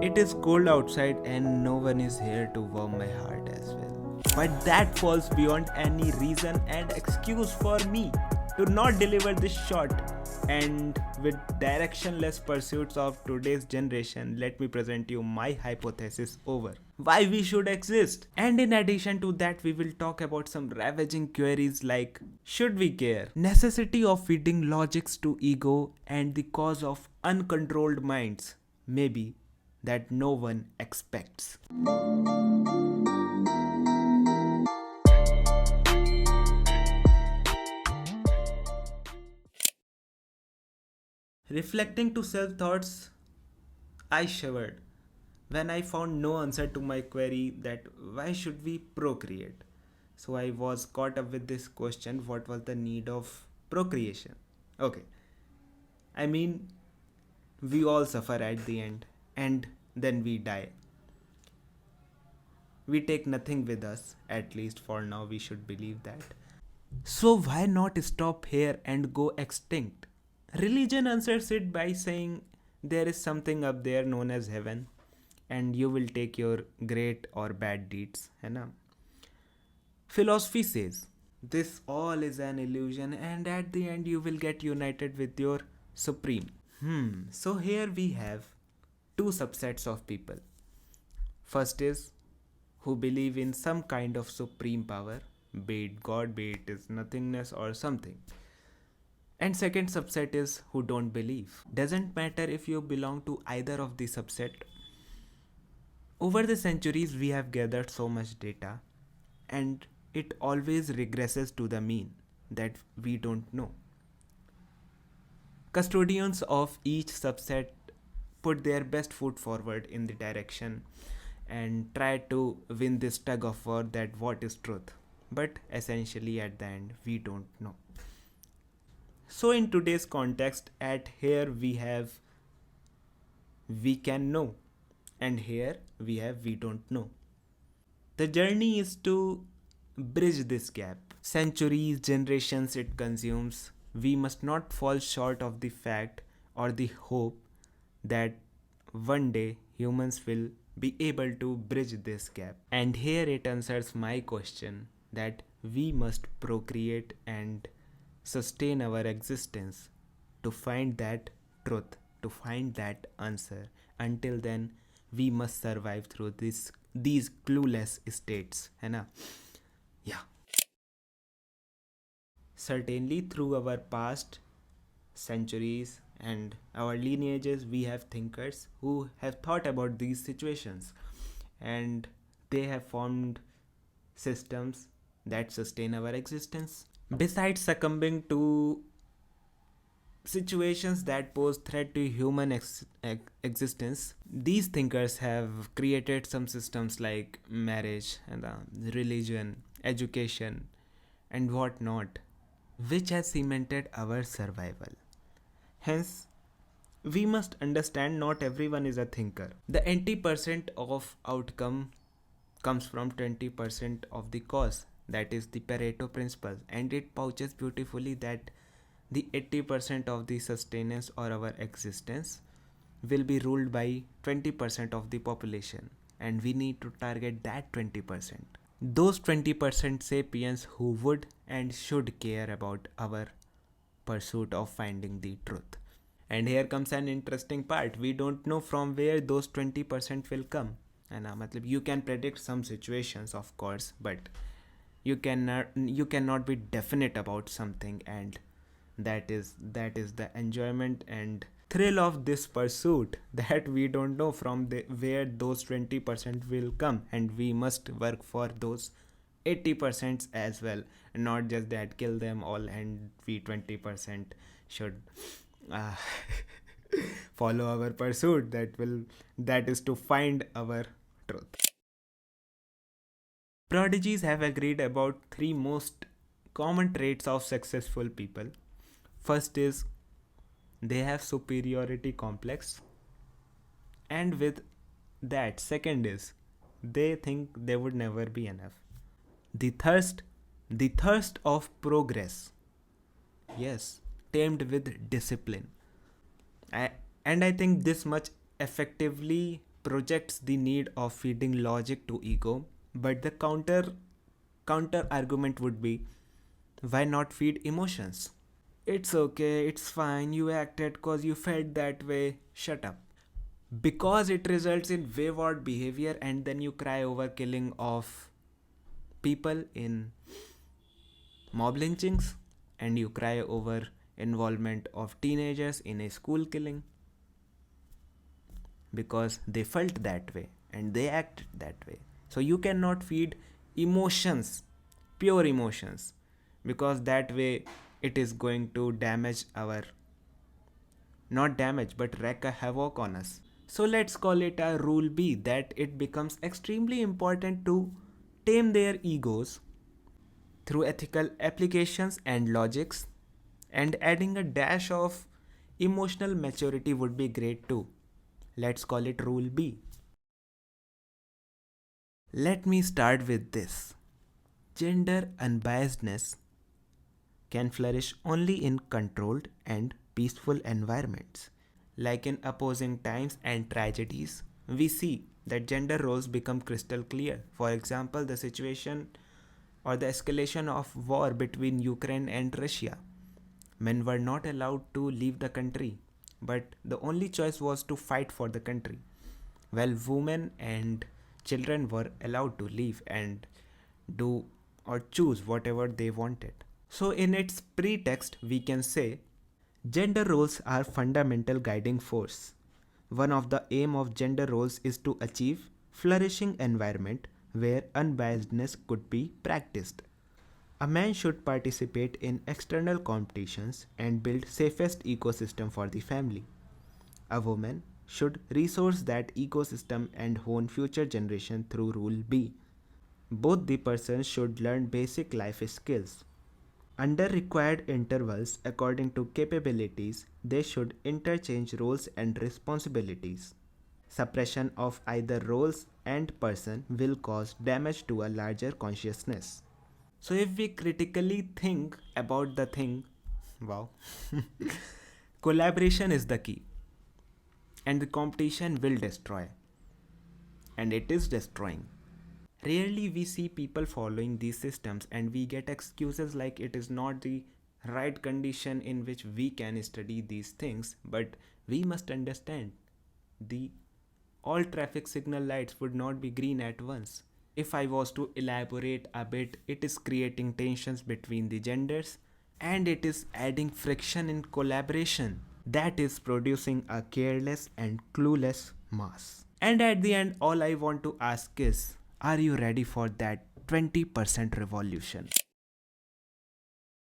It is cold outside and no one is here to warm my heart as well. But that falls beyond any reason and excuse for me to not deliver this shot. And with directionless pursuits of today's generation, let me present you my hypothesis over why we should exist. And in addition to that, we will talk about some ravaging queries like should we care, necessity of feeding logics to ego, and the cause of uncontrolled minds, maybe that no one expects. Reflecting to self thoughts, I shivered when I found no answer to my query that why should we procreate? So I was caught up with this question, what was the need of procreation? Okay, I mean, we all suffer at the end and then we die. We take nothing with us, at least for now, we should believe that. So why not stop here and go extinct? Religion answers it by saying there is something up there known as heaven and you will take your great or bad deeds. है ना? Philosophy says this all is an illusion and at the end you will get united with your supreme. So here we have two subsets of people. First is who believe in some kind of supreme power, be it God, be it is nothingness or something. And second subset is who don't believe. Doesn't matter if you belong to either of the subset. Over the centuries we have gathered so much data and it always regresses to the mean that we don't know. Custodians of each subset put their best foot forward in the direction and try to win this tug of war that what is truth. But essentially at the end we don't know. So in today's context, at here we have we can know and here we have we don't know. The journey is to bridge this gap. Centuries, generations it consumes. We must not fall short of the fact or the hope that one day humans will be able to bridge this gap. And here it answers my question that we must procreate and sustain our existence to find that truth, to find that answer. Until then, we must survive through these clueless states, है ना? Yeah. Certainly, through our past centuries and our lineages, we have thinkers who have thought about these situations and they have formed systems that sustain our existence. Besides succumbing to situations that pose threat to human existence, these thinkers have created some systems like marriage and religion, education, and whatnot, which has cemented our survival. Hence, we must understand not everyone is a thinker. The 80% of outcome comes from 20% of the cause. That is the Pareto principle, and it pouches beautifully that the 80% of the sustenance or our existence will be ruled by 20% of the population, and we need to target that 20%. Those 20% sapiens who would and should care about our pursuit of finding the truth. And here comes an interesting part. We don't know from where those 20% will come. And you can predict some situations, of course, but you cannot be definite about something, and that is the enjoyment and thrill of this pursuit that we don't know from where those 20% will come, and we must work for those 80% as well, not just that kill them all and we 20% should uh, follow our pursuit that is to find our truth. Prodigies have agreed about three most common traits of successful people. First is they have superiority complex, and with that, second is they think they would never be enough. The thirst of progress, yes, tamed with discipline. And I think this much effectively projects the need of feeding logic to ego, but the counter argument would be, why not feed emotions? It's okay, it's fine, you acted cause you felt that way, shut up. Because it results in wayward behavior, and then you cry over killing of people in mob lynchings, and you cry over involvement of teenagers in a school killing because they felt that way and they acted that way. So you cannot feed emotions, pure emotions, because that way it is going to damage our, not damage but wreak a havoc on us. So let's call it a rule B, that it becomes extremely important to tame their egos through ethical applications and logics, and adding a dash of emotional maturity would be great too. Let's call it rule B. Let me start with this. Gender unbiasedness can flourish only in controlled and peaceful environments. Like in opposing times and tragedies, we see that gender roles become crystal clear. For example, the situation or the escalation of war between Ukraine and Russia. Men were not allowed to leave the country, but the only choice was to fight for the country, while women and children were allowed to leave and do or choose whatever they wanted. So, in its pretext, we can say gender roles are fundamental guiding force. One of the aim of gender roles is to achieve flourishing environment where unbiasedness could be practiced. A man should participate in external competitions and build safest ecosystem for the family. A woman should resource that ecosystem and hone future generation through rule B. Both the persons should learn basic life skills. Under required intervals according to capabilities, they should interchange roles and responsibilities. Suppression of either roles and person will cause damage to a larger consciousness. So, if we critically think about the thing, wow, collaboration is the key, and the competition will destroy, and it is destroying. Rarely we see people following these systems, and we get excuses like it is not the right condition in which we can study these things, but we must understand the all traffic signal lights would not be green at once. If I was to elaborate a bit, it is creating tensions between the genders, and it is adding friction in collaboration that is producing a careless and clueless mass. And at the end, all I want to ask is, are you ready for that 20% revolution?